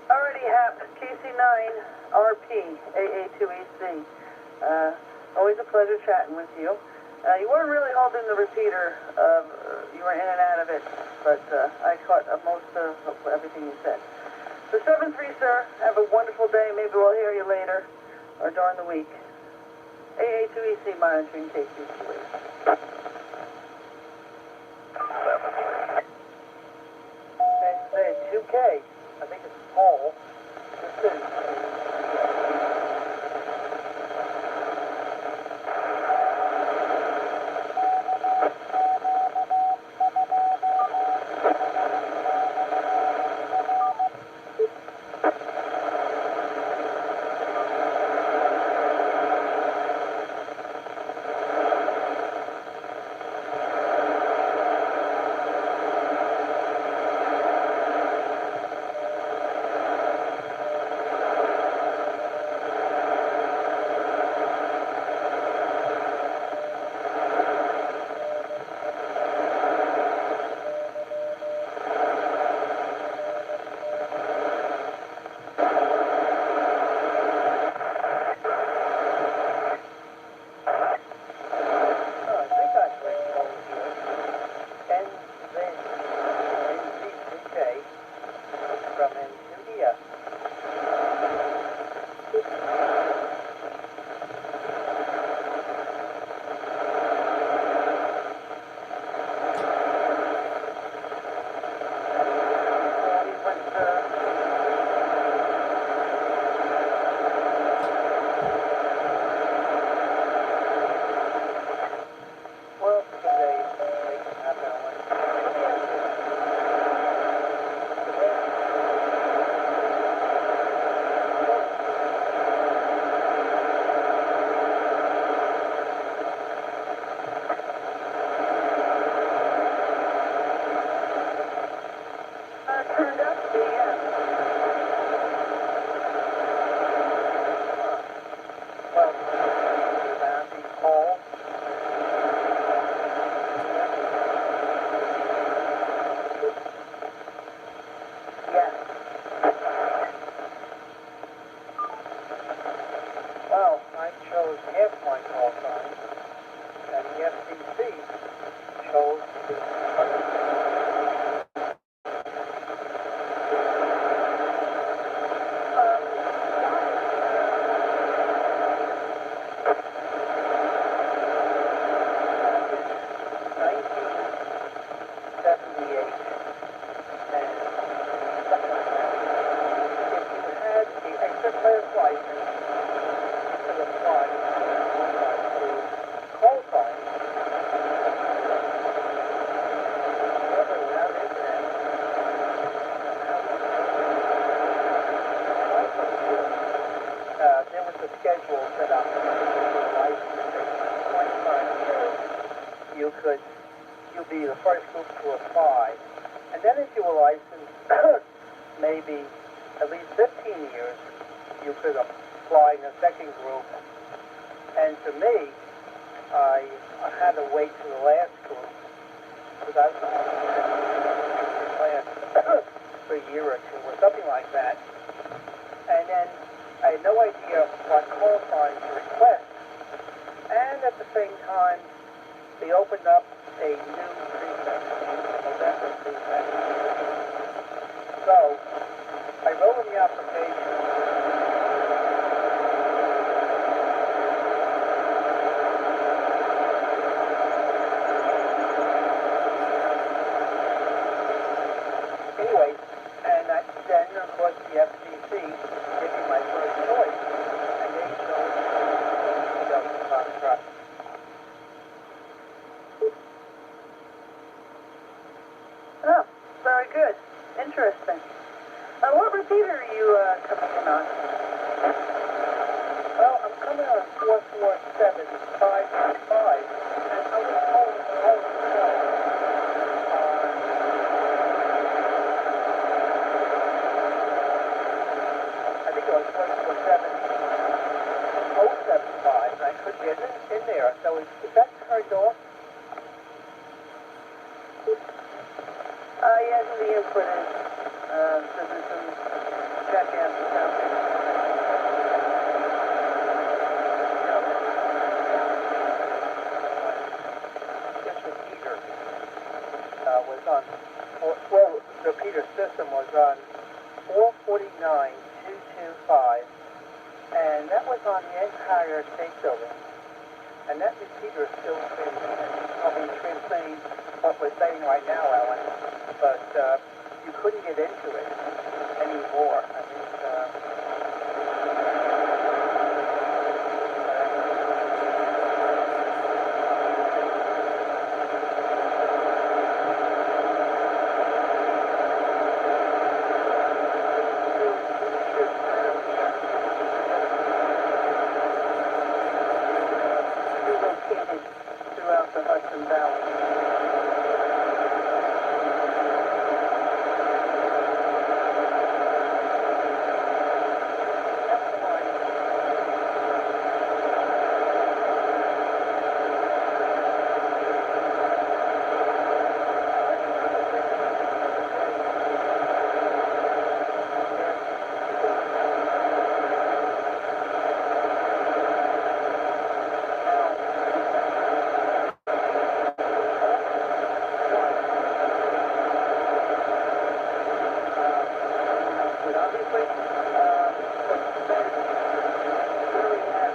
Already have KC9RP, AA2EC. Always a pleasure chatting with you. You weren't really holding the repeater. You were in and out of it, but I caught most of everything you said. So 7-3, sir. Have a wonderful day. Maybe we'll hear you later or during the week. AA2EC monitoring KC2. Okay, say 2K. I think it's Paul. This is. Well, I chose half my call signs, and the FCC chose the other. Schedule set up you'll be the first group to apply. And then if you were licensed maybe at least 15 years, you could apply in the second group. And to me, I had to wait to the last group because I was class for a year or two or something like that. And then I had no idea what call signs to request. And at the same time, they opened up a new prefect, November prefect. So, I wrote in the application, anyway, and then, of course, the FCC gave me my first choice, and they chose the contract. Oh, very good. Interesting. What repeater are you coming in on? Well, I'm coming on 447-595, and I was told I think it was 447-075, and I could get in there. So is that turned off? Yes, the input is, so there's some jackasses out there. This repeater was on, well, the repeater system was on 449.225, and that was on the entire state building. And that repeater is still probably transmitting what we're saying right now, Ellen. But you couldn't get into it anymore. I mean, Relocated throughout the Hudson Valley. But obviously, really has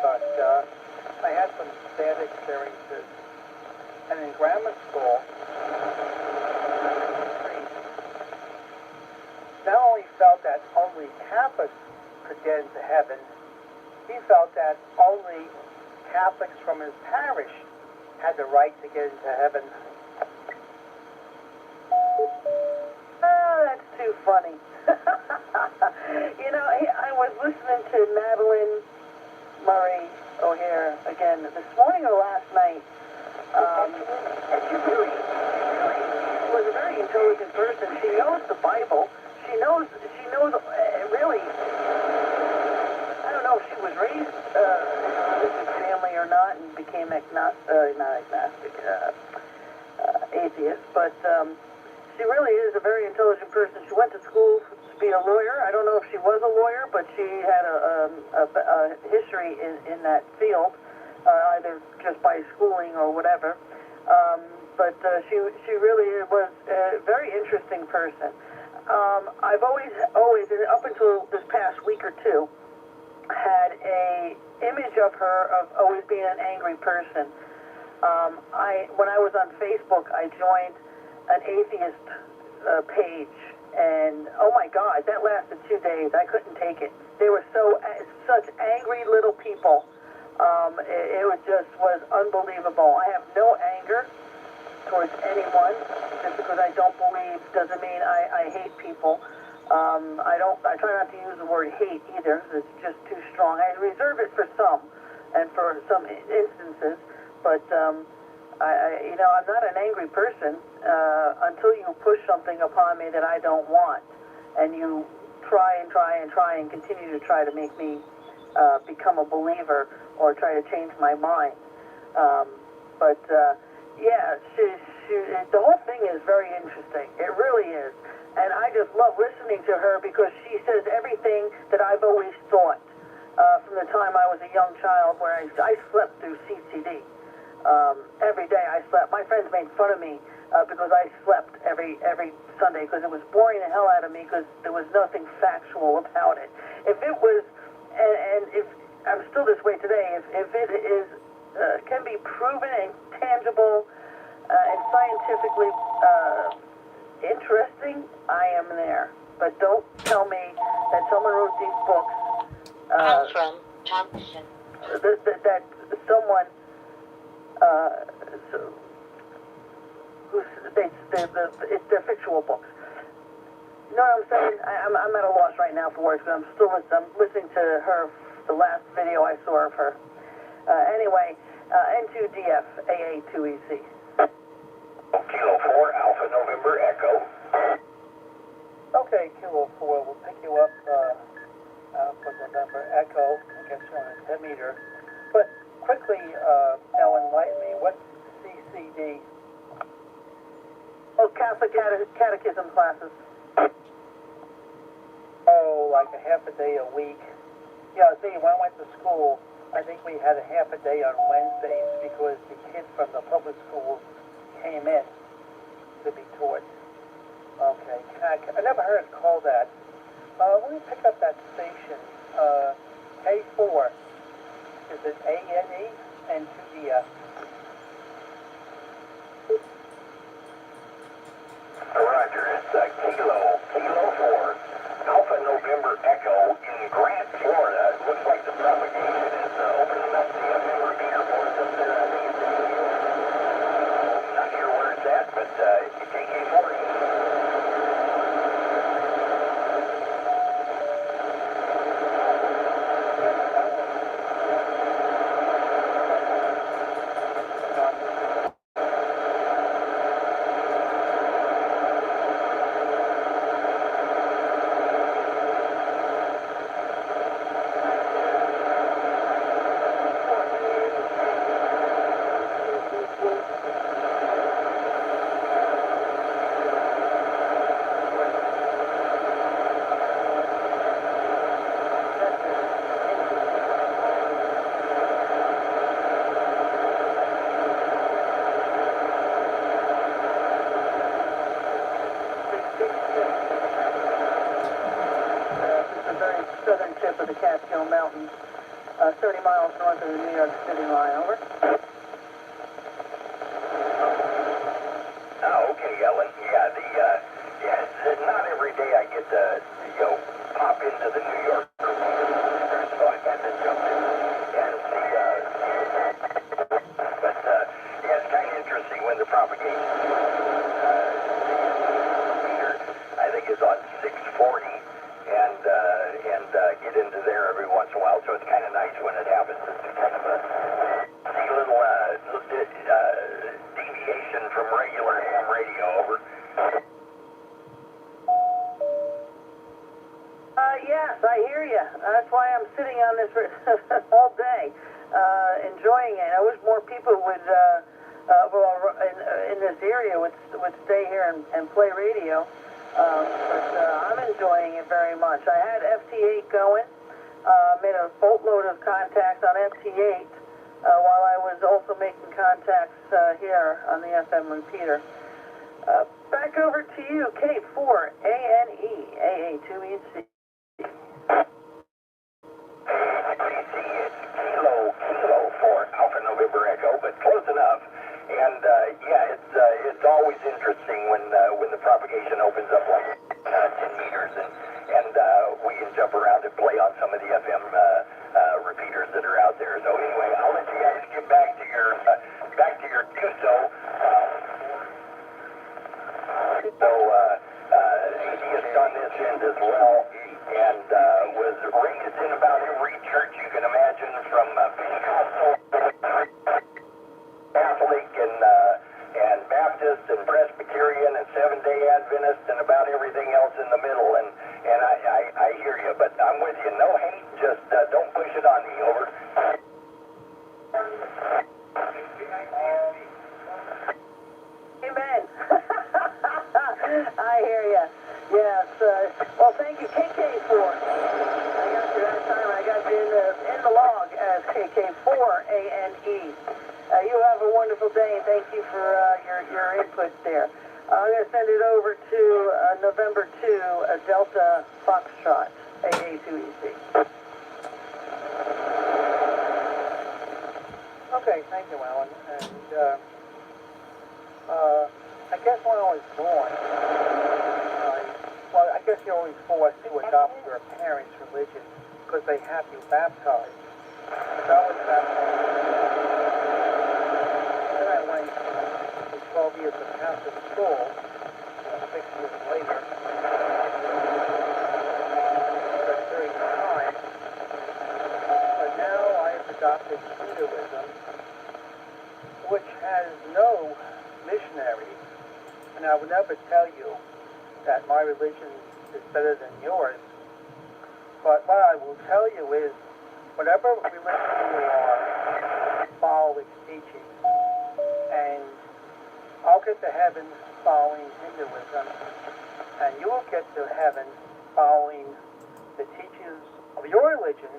but I had some bad experiences. And in grammar school, not only felt that only Catholics could get into heaven, he felt that only Catholics from his parish had the right to get into heaven. that's too funny. You know, I was listening to Madeline Murray O'Hare again this morning or last night. And she really was a very intelligent person. She knows the Bible. She knows really, I don't know if she was raised in a religious family or not and became not agnostic, atheist, but she really is a very intelligent person. She went to school to be a lawyer. I don't know if she was a lawyer, but she had a history in that field, either just by schooling or whatever. But she really was a very interesting person. I've always, up until this past week or two, had a image of her of always being an angry person. When I was on Facebook, I joined an atheist page, and oh my God, that lasted 2 days. I couldn't take it. They were such angry little people. It was unbelievable. I have no anger towards anyone. Just because I don't believe doesn't mean I hate people. I try not to use the word hate either. It's just too strong. I reserve it for some, and for some instances. But I'm not an angry person until you push something upon me that I don't want, and you try and continue to try to make me become a believer or try to change my mind. The whole thing is very interesting. It really is. And I just love listening to her because she says everything that I've always thought from the time I was a young child, where I slept through CCD. Every day I slept. My friends made fun of me because I slept every Sunday because it was boring the hell out of me because there was nothing factual about it. If it was, and if I'm still this way today, if it is can be proven and tangible and scientifically interesting, I am there. But don't tell me that someone wrote these books. From Thompson. That someone they're fictional books. No, I'm saying I'm at a loss right now for words, but I'm listening to her, the last video I saw of her. Anyway, N2DF AA2EC. Kilo 4, Alpha November Echo. Okay, Kilo 4, we'll pick you up, Alpha November Echo, and get you on a 10 meter. But quickly, now enlighten me, what's CCD? Oh, Catholic Catechism classes. Oh, like a half a day a week. Yeah, see, when I went to school, I think we had a half a day on Wednesdays because the kids from the public schools came in to be taught. Okay, I never heard it called that. Let me pick up that station. K4. Is it ANE and 2DF? Roger, it's Kilo 4, Alpha November Echo in Grant, Florida. It looks like the propagation is opening up the FM repeater for us up there. I think it's not sure where it's at, but KK40. Southern tip of the Catskill Mountains, 30 miles north of the New York City line. Over. Oh, okay, Ellen. Yeah, it's not every day I get to, pop into the New York, so I had to jump in and see, but, yeah, it's kind of interesting when the propagation, meter, I think is on 640, and get into there every once in a while, so it's kind of nice when it happens. It's kind of a little deviation from regular ham radio. Over. Yes, I hear you. That's why I'm sitting on this all day, enjoying it. I wish more people would, in this area would stay here and play radio. But I'm enjoying it very much. I had FT8 going, made a boatload of contacts on FT8 while I was also making contacts here on the FM repeater. Back over to you, K4 ANE AA2EC. Kilo 4 Alpha November Echo, but close enough. And yeah, it's always interesting when the propagation opens up like 10 meters, and we can jump around and play on some of the FM repeaters that are out there. So anyway, I'll let you guys get back to your QSO. So atheist on this end as well, and was raised in about every church you can imagine, from Pentecostal, Catholic, and Baptist, and Presbyterian, and Seventh-day Adventist, and about everything else in the middle. And I hear you, but I'm with you. No hate, just don't push it on me. Over. Amen. I hear you. Yes. Well, thank you, KK4. I got you that time. I got you in the log as KK4ANE. You have a wonderful day, and thank you for your input there. I'm going to send it over to November 2, Delta Foxtrot, AA2EC. Okay, thank you, Alan. And I guess when I was born, I guess you're always forced to adopt your parents' religion because they have you baptized. So I was baptized. Then I went to 12 years of Catholic school, 6 years later. And tell you that my religion is better than yours. But what I will tell you is, whatever religion you are, follow its teachings. And I'll get to heaven following Hinduism, and you will get to heaven following the teachings of your religion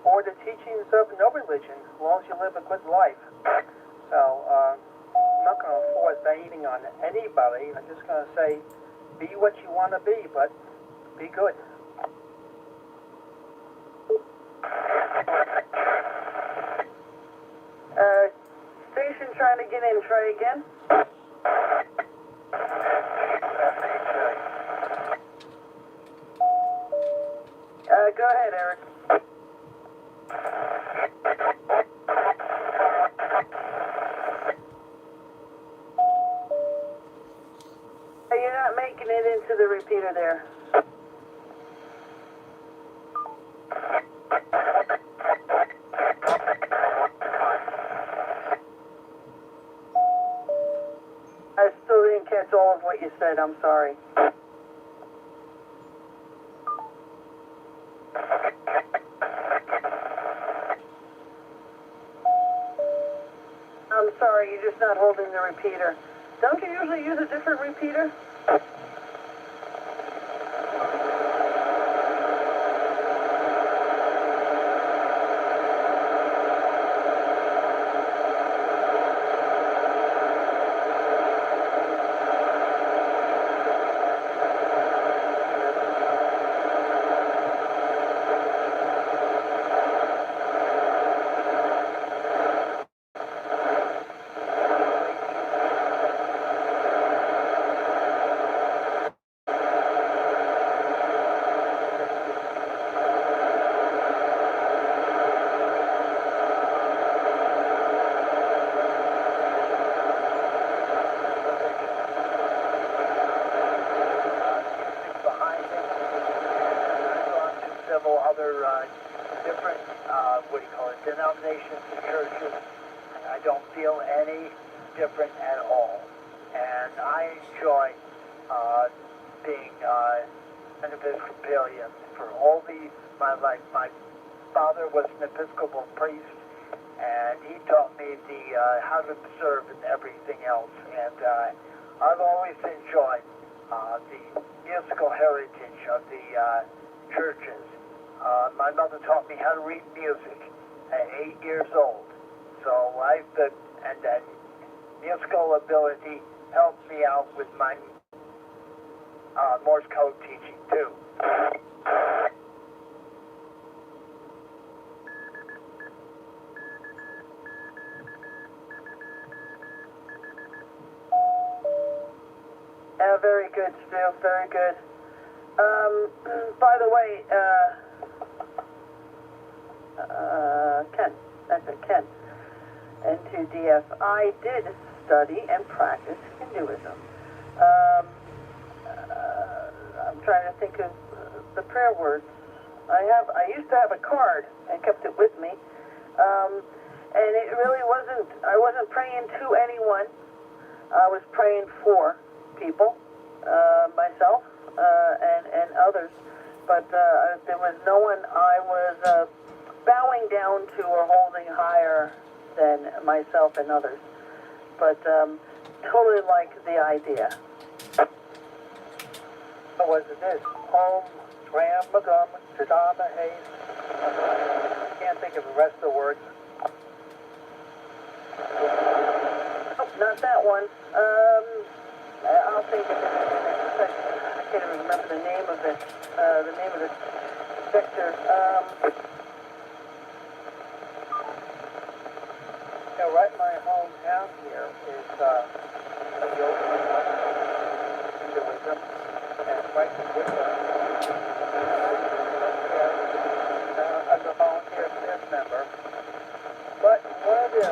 or the teachings of no religion, as long as you live a good life. So, I'm not going to force anything on anybody. I'm just going to say, be what you want to be, but be good. Station trying to get in. Try again. Go ahead, Eric. You're not making it into the repeater there. I still didn't catch all of what you said. I'm sorry. I'm sorry, you're just not holding the repeater. Don't you usually use a different repeater? Different, denominations and churches, and I don't feel any different at all. And I enjoy being an Episcopalian for all my life. My father was an Episcopal priest, and he taught me how to serve and everything else. And I've always enjoyed the musical heritage of the churches. My mother taught me how to read music at 8 years old. So and that musical ability helped me out with my Morse code teaching too. Yeah, very good, Stu. Very good. By the way, Ken, that's it, Ken, N2DF. I did study and practice Hinduism. I'm trying to think of the prayer words. I used to have a card and kept it with me. And it really I wasn't praying to anyone. I was praying for people, myself, and others. But there was no one I was bowing down to or holding higher than myself and others. But totally like the idea. What was it this? Om Trambakam Siddhamahe. I can't think of the rest of the words. Oh, not that one. I'll think of it in the next section. I can't even remember the name of it. The name of the sector. Right in my hometown here is a yoga Hinduism, and right with as a volunteer service member. But one of the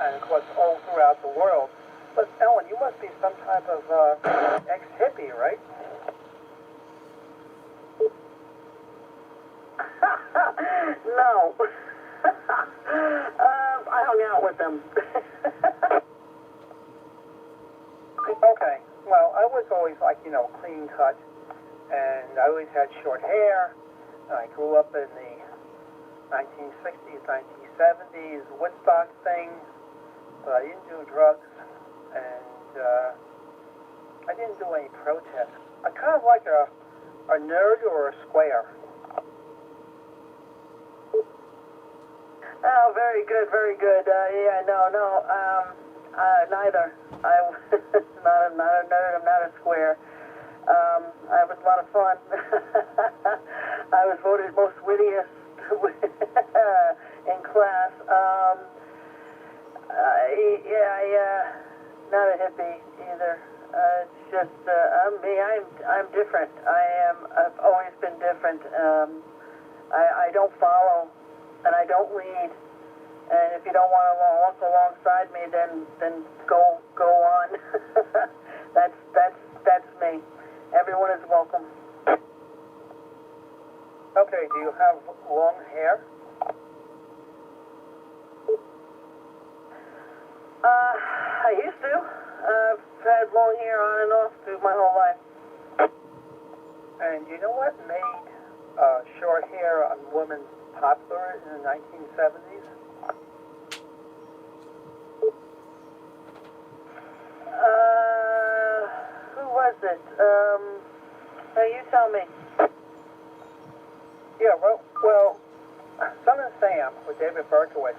And of course all throughout the world. But Ellen, you must be some type of ex-hippie, right? No. I hung out with them. Okay. Well, I was always like, clean cut, and I always had short hair. I grew up in the 1960s, 1970s Woodstock thing, but I didn't do drugs, and I didn't do any protests. I'm kind of like a nerd or a square. Oh, very good, very good. Yeah, no, neither. I'm not a nerd, I'm not a square. I was a lot of fun. I was voted most wittiest in class. Not a hippie either. It's just, I'm me, I'm different. I've always been different. I don't follow, and I don't lead. And if you don't want to walk alongside me, then go on. That's me. Everyone is welcome. Okay, do you have long hair? I used to. I've had long hair on and off through my whole life. And you know what made short hair on women popular in the 1970s? Who was it? You tell me. Yeah, well, Son of Sam with David Berkowitz,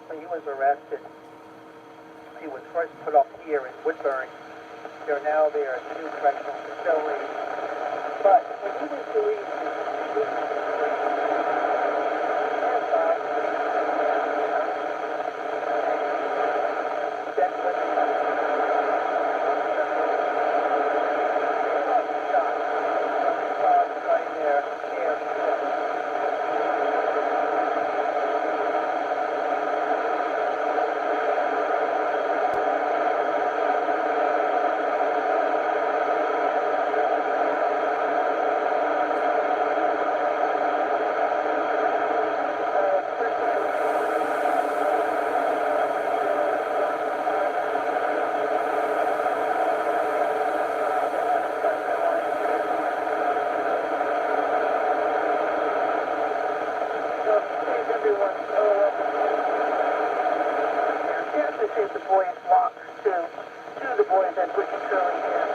when he was arrested, he was first put up here in Woodbury. There are 2 correctional facilities. But when he was released, The boys walk to the boys that put curly hair.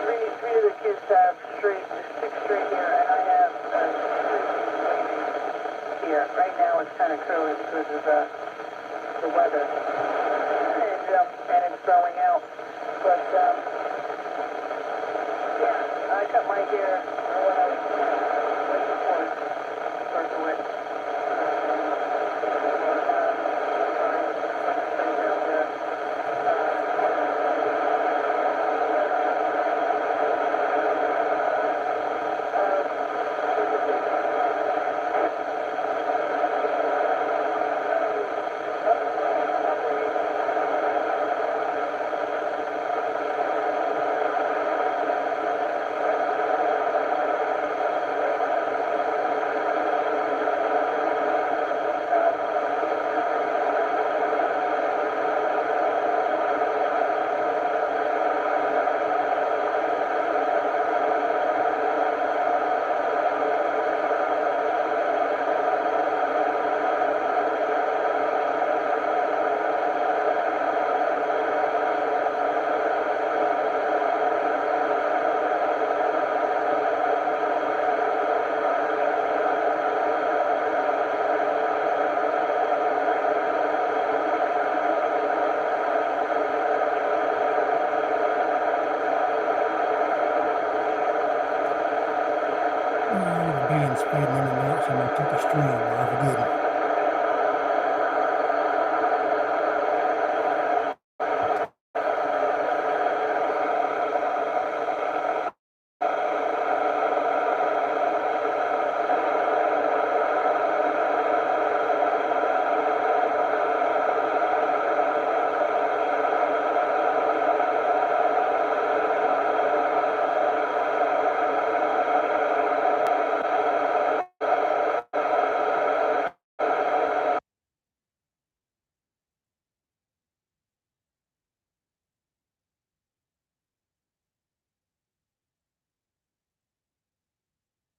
Three of the kids have six straight hair, and I have straight here. Right now it's kind of curly because of the weather, and it's growing out. But yeah, I cut my hair when I was Berkowitz. a band spreading in the night, somebody took a string off. I didn't.